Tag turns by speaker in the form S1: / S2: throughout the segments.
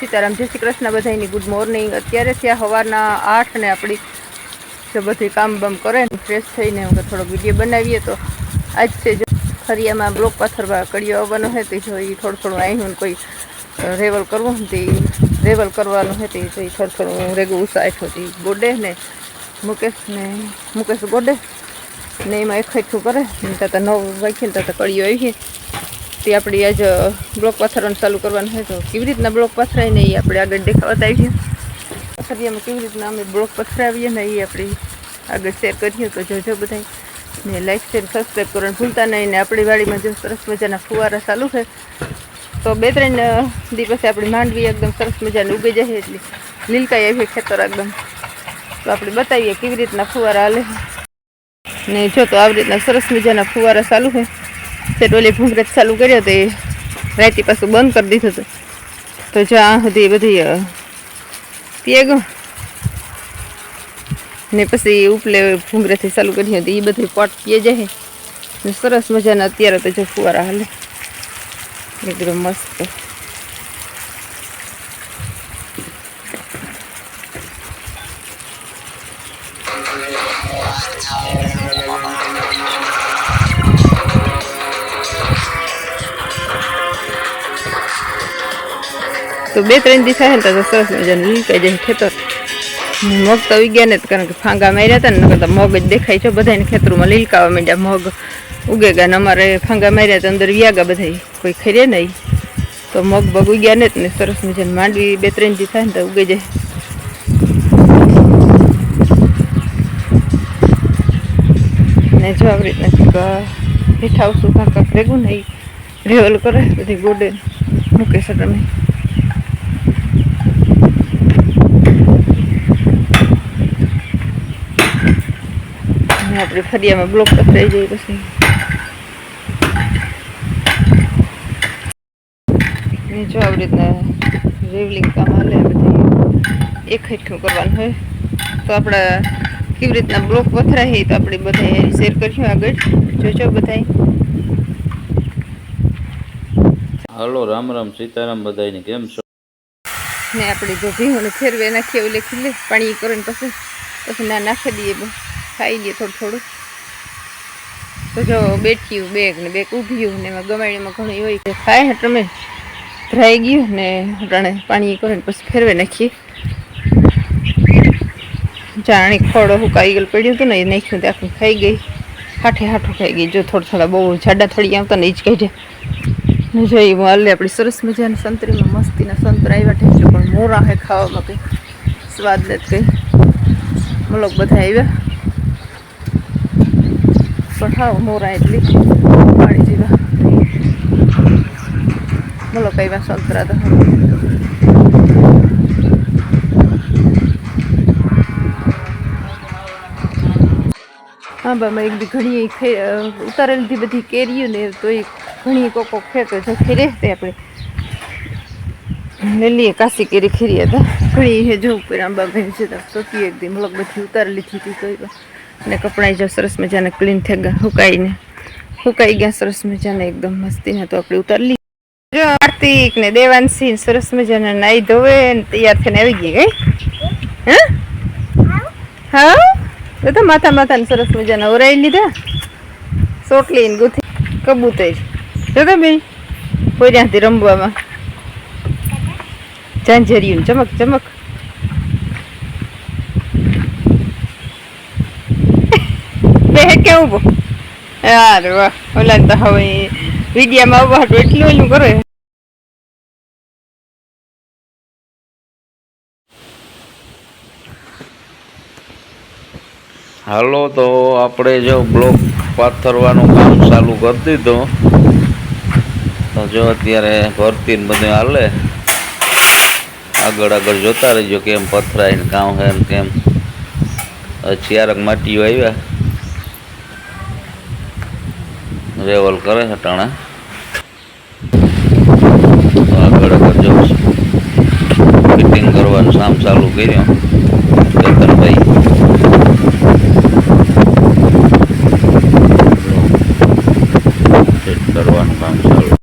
S1: સીતારામ, જય શ્રી કૃષ્ણ બધાની. Good morning. અત્યારે થયા સવારના 8 ને આપણી જો બધું કામ બામ કરે ને ફ્રેશ થઈને હું થોડોક વિડીયો બનાવીએ. તો આજ છે જો ફરિયામાં બ્લોક પાથરવા કડિયો આવવાનો છે તે જો એ થોડું અહીં કોઈ રેવલ કરવું તે રેવલ કરવાનું છે તે જો થોડું રેગું ઉસાઠો તે ગોડે ને મુકેશ ગોડે ને એમાં એકઠું કરે ને ત્યાં 9 વાગ્યે ને ત્યાં કડિયો આવી તે આપણે આજ બ્લોક પાથરવાનું ચાલુ કરવાનું છે. તો કેવી રીતના બ્લોક પાથરાય ને એ આપણે આગળ દેખાવતા આવીએ. ફરિયામાં કેવી રીતના અમે બ્લોક પથરાવીએ ને એ આપણે આગળ શેર કરીએ. તો જોજો બધા ને લાઈક શેર સબસ્ક્રાઈબ કરવાનું ભૂલતા નહીં. ને આપણી વાડીમાં જો સરસ મજાના ફુવારા ચાલુ છે. તો 2-3 દિવસે આપણી માંડવી એકદમ સરસ મજાની ઉગી જાય એટલી લીલકાઈ આવી ખેતર એકદમ. તો આપણે બતાવીએ કેવી રીતના ફુવારા હાલે ને. જો તો આવી રીતના સરસ મજાના ફુવારા ચાલુ છે. પેટ્રોલે ભૂંગરજ ચાલુ કર્યો તો એ રાતે પાછું બંધ કરી દીધું હતું. તો જ્યાં સુધી બધી પીએ ને પછી ઉપલે ભૂંગરાથી ચાલુ કરી હતી એ બધી પોટ પીએ જાય ને સરસ મજાના. અત્યારે તો જો ફુવારા હાલે એકદમ મસ્ત. તો 2-3 દિવસ થાય ને તો સરસ મજાનું લીલકાઈ જાય ખેતર. મગ તો આવી ગયા ને કારણ કે ફાંગા માર્યા હતા ને કરતા મગ જ દેખાય છે બધાને ખેતરોમાં લીલકાવા માંડ્યા. મગ ઉગે ગયા ને અમારે ફાંગા માર્યા તો અંદર વ્યાગા બધા કોઈ ખરે નહીં. તો મગ બગ ઉગ્યા ને જ ને સરસ મજાને માંડવી 2-3 દિવસ થાય ને તો ઉગે જાય. ને જો આવી રીતના હેઠા આવશું કાંક ભેગું નહીં રેવલ કરે બધી ગોડે મૂકે છે તમે. આપણે ફરિયામાં બ્લોક પથરાઈ જાય પછી જો આવી રીતના રેવલિંગ કામ હાલે બધી એકઠું કરવાનું હોય. તો આપણે કેવી રીતના બ્લોક પથરાય તો આપણે બધા શેર કરીશું આગળ જોજો બધા.
S2: હાલો રામ રામ સીતારામ બધાને કેમ છો
S1: ને આપણે જો ભીહોને ફેરવે નાખીએ એટલે ખીલે પાણી કરીને પછી ના નાખી દઈએ ખાઈ લઈએ થોડું. તો જો બેઠ્યું બેગ ને બેગ ઊભ્યું ને એમાં ગમાડીમાં ઘણી હોય કે ખાય તમે ધરાઈ ગયું ને અટાણે પાણી કરીને પછી ફેરવે નાખીએ. જાણી ખોડો હુકાઈ ગયેલું પડ્યું હતું ને એ નાખ્યું તે આખું ખાઈ ગઈ હાઠું ખાઈ ગઈ. જો થોડા બહુ જાડા થોડી આવતા ને એ જ કાઢ્યા ને જોઈ હાલે આપણી સરસ મજાની સંતરીમાં મસ્તીના સંતરા આવ્યા ઠેકજો પણ મોરા હે ખાવામાં કંઈ સ્વાદ નથી કંઈ. મલોક બધા આવ્યા પણ હાવ મોરા એટલી પાણી જેવા મલોક આવ્યા સંતરા તો આંબામાં એક બી ઘણી ઉતારેલી બધી કેરીયું ને તો એ ઘણી કોકો ખેતો જો ખીરે તે આપણે લીલી કાશી કેરી ખીરી હતા ઘણી હે જો ઉપર આંબા ભાઈ છે તો એકદી મલક બધી ઉતારેલી હતી તો ને કપડાં જો સરસ મજાને ક્લીન થઈ ગયા સુકાઈ ગયા સરસ મજાને એકદમ મસ્તીને. તો આપણે ઉતારી જો કાર્તિક ને દેવાંશી સરસ મજાને નાઈ ધોવે ને તૈયાર થઈને આવી ગઈ ગઈ. હા બધા માથાને સરસ મજાના ઓરાઈ લીધા સોટલી ને ગુથી કબૂતર જો ભાઈ કોઈ ત્યાંથી રમવામાં ઝાંઝરિયું ચમક બે કેવું બો યાર વાહ. ઓલા તો હવે વિડીયામાં આવવા હતું એટલું કરે.
S2: હાલો તો આપણે જો બ્લોક પાથરવાનું કામ ચાલુ કરી દીધું. તો જો અત્યારે ભરતી ને બધું હાલે આગળ જોતા રહીજો કેમ પથરાય ને કામ હે ને કેમ. ચારક માટીઓ આવ્યા રેવલ કરે છે ટાણા. તો આગળ જો ફિટિંગ કરવાનું કામ ચાલુ કર્યું કેતનભાઈ. કરવાનું કામ ચાલુ.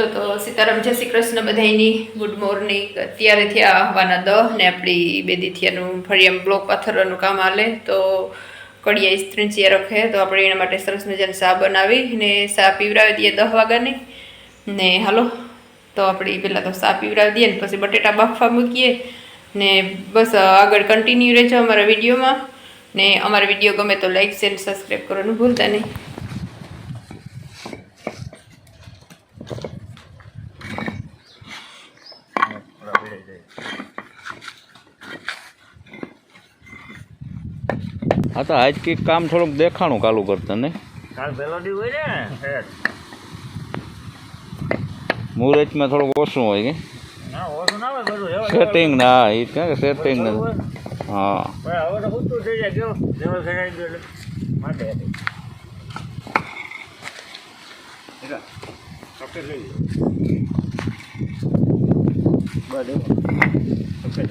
S1: હલો તો સીતારામ જય શ્રી કૃષ્ણ બધાયની ગુડ મોર્નિંગ. અત્યારે થયા આવવાના 10 ને આપણી બેદીથિયાનું ફરી એમ બ્લોક પાથરવાનું કામ હાલે તો કડિયા ઇસ્ત્રીચિયા રખે તો આપણે એના માટે સરસ મજાની ચા બનાવી ને ચા પીવડાવી દઈએ 10 વાગ્યાની ને હાલો તો આપણે પહેલાં તો ચા પીવડાવી દઈએ ને પછી બટેટા બાફવા મૂકીએ ને બસ આગળ કન્ટિન્યુ રહેજો અમારા વિડીયોમાં ને અમારા વિડીયો ગમે તો લાઈક શેર સબસ્ક્રાઈબ કરવાનું ભૂલતા નહીં.
S2: હા તો આજ કંઈક કામ થોડુંક દેખાણું ચાલુ કરતા ને
S3: કાલ પહેલો દી હોય ને
S2: મુહૂર્તમાં થોડુંક ઓછું હોય કે
S3: ના ઓછું ના હોય બધું
S2: સેટિંગ ના એ ક્યાં સેટિંગ ને હા
S3: હવે તો પૂછતું થઈ જાય કેવું લેવલ ખરાઈ ગયો એટલે માટે સફેદ લઈ બસ સફેદ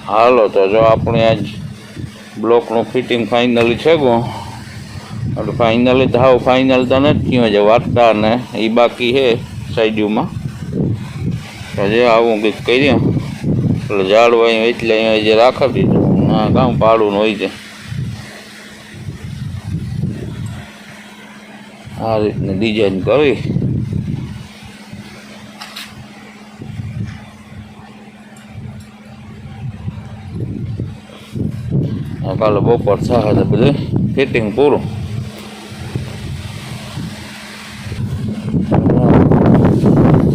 S2: હાલો તો જો આપણે આજ બ્લોકનું ફિટિંગ ફાઇનલી છે ગો એટલે ફાઇનલી તો હાવ ફાઇનલ તો નથી થયું છે વાર્તા ને એ બાકી છે સાઈડમાં તો જે આવું કંઈક કરીએ એટલે ઝાડવા એટલે અહીંયા જે રાખી દીધું હા કામ પાડું હોય છે આ રીતની ડિઝાઇન કરી કાલે બપોર થાય તો બધું ફિટિંગ પૂરું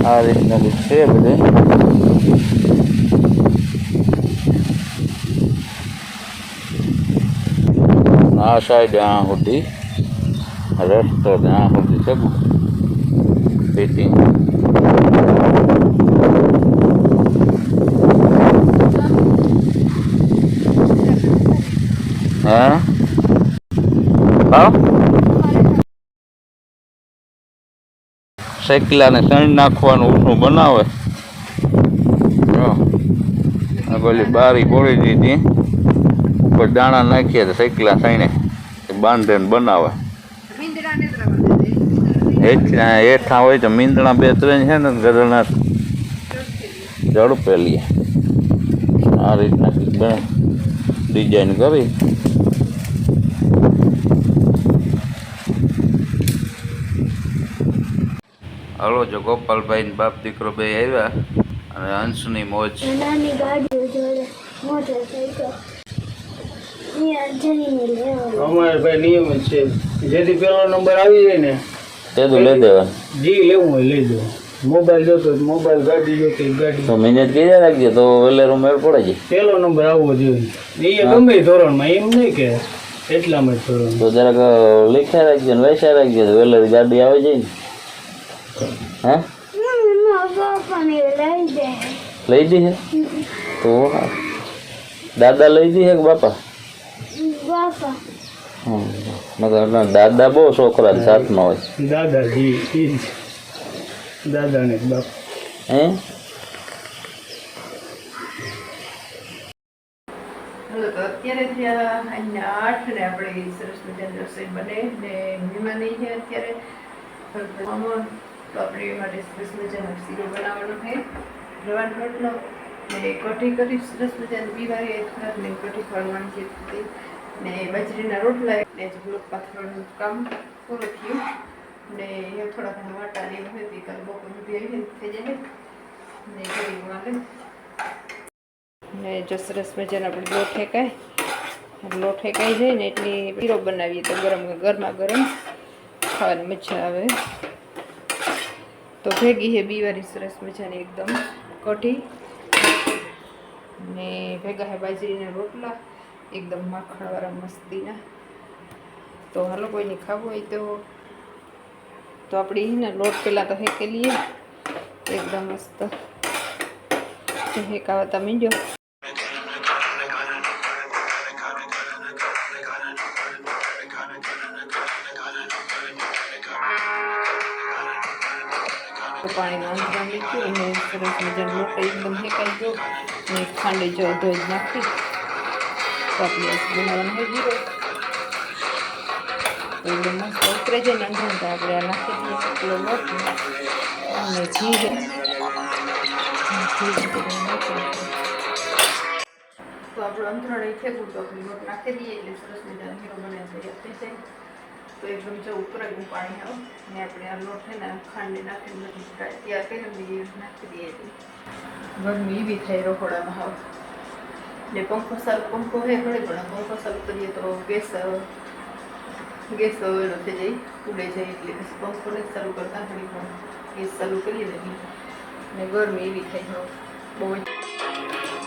S2: આ રીતના છે બધું આ સાઈડ આ સુધી રસ્તો આ સુધી છે ફિટિંગ હા સાયકલાને સણ નાખવાનું ઊંચું બનાવે પેલી બારી પોળી દીધી ઉપર દાણા નાખીએ તો સાયકલા સણે બાંધે ને બનાવે હેઠા હોય તો મીંદણા 2-3 છે ને ગદળના ઝડપે લઈએ આ રીતના ડિઝાઇન કરી હલો જો ગોપાલભાઈ ને બાપ દીકરો બે આવ્યા અને અંશની મોજ
S4: નાની ગાડીઓ જોડે મોટરસાઇકલ
S3: અમારે ભાઈ નિયમ જ છે જેથી પેલો નંબર આવી જાય ને
S2: તે તો લઈ દેવા
S3: જે લેવું હોય લઈ દો મોબાઈલ જોતો મોબાઈલ ગાડી જોતો ગાડી
S2: તો મહેનત કરી રાખજે તો વેલેરો મેળ પડે છે
S3: પેલો નંબર આવવો જોઈએ એ ગમે ધોરણમાં એમ નહીં કે એટલામાં જ ધોરણ
S2: તો જરાક લખ્યા રાખજે ને વૈસા રાખજે તો વેલેર ગાડી આવે છે ને હા લઈ દી છે તો દાદા લઈ દી છે કે બાપા મતલબ દાદા બહુ છોકરા સાથમાં હોય
S3: દાદાજી દાદા ને બાપ
S2: હે
S1: હલો તો અત્યારે થયા અહીંયા 8 ને આપણે સરસ મજાની રસોઈ બને ને મહેમાન છે અત્યારે તો આપણે એ માટે સરસ મજાનો શીરો બનાવવાનો છે રવાનો રોટલો ને કઢી કરી સરસ મજાની પીવારી ને કઢી ખવડાવવાની છે ને બાજરીના રોટલા ને બ્લોક પાથરવાનું કામ પૂરું થયું ને એ થોડા ઘણા વાટા ને એવું હતી કાલે બપોર સુધી આવી થઈ જાય ને કરી વાલે ને જો સરસ મજાનો આપણે લોટ ફેંકાઈ જાય ને એટલી શીરો બનાવીએ તો ગરમા ગરમ ખાવાની મજા આવે તો ભેગી છે બીવારી સરસ મજાની એકદમ કઢી ને ભેગા છે બાજરીના રોટલા એકદમ માખણવાળા મસ્તીના તો હાલો કોઈને ખાવું હોય તો આપણી ને લોટ પહેલાં તો હેકી લઈએ એકદમ મસ્ત હેકાવા તમે જો તો પાણીનો અંતરાણ લીધું અને સરસ મજાનો લોટ એકદમ શેકાઈ ગયો અને ખાંડે જો અધો જ નાખી તો આપણે બનાવવાનું હોય જીરો એકદમ મસ્ત ઉતરે છે ને અંદરું તો આપણે આ નાખી દઈએ એટલો લોટ અને ઘી છે તો આપણું અંતરણ એ ફેંકવું તો આપણે લોટ નાખી દઈએ એટલે સરસ મજાનો હીરો બને તૈયાર થઈ જાય તો એકદમ જો ઉકળેલું પાણી આવ ને આપણે આ લોટ છે ને ખાંડને નાખીને બધી તૈયાર કરીને નાખી દઈએ ગરમી એવી થાય રખોડામાં હાવ ને પંખો હે ઘરે પણ પંખો ચાલુ કરીએ તો ગેસ એનો થઈ જાય ઉડે જાય એટલે પછી પંખો નથી ચાલુ કરતા ઘડી પણ ગેસ ચાલુ કરીએ ને ગરમી એવી થાય બહુ જ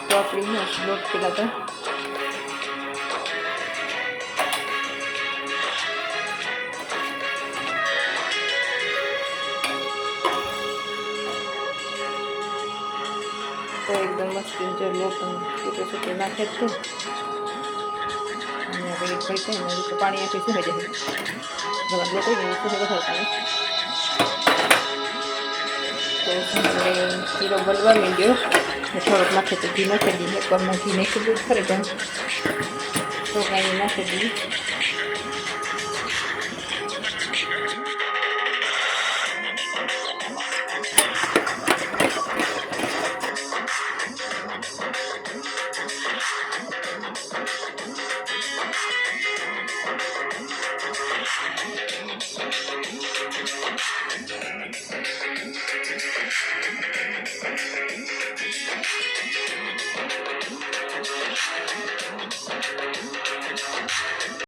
S1: તો આપણી લોટ પેલા તો એકદમ મસ્ત જો લોટ છૂટે નાખે છે અને આપણે ખાઈ થાય ને તો પાણી આપી સુકાઈ જાય જવા લોટ હોય ને સુકે વધારે પાણી તો શીરો બનવા માંડ્યો થોડોક નાખે તો ઘી નાખી દઈએ એકવારમાં ઘી નાખી દઉં ખરે પણ તો કાંઈ નાખી દઈએ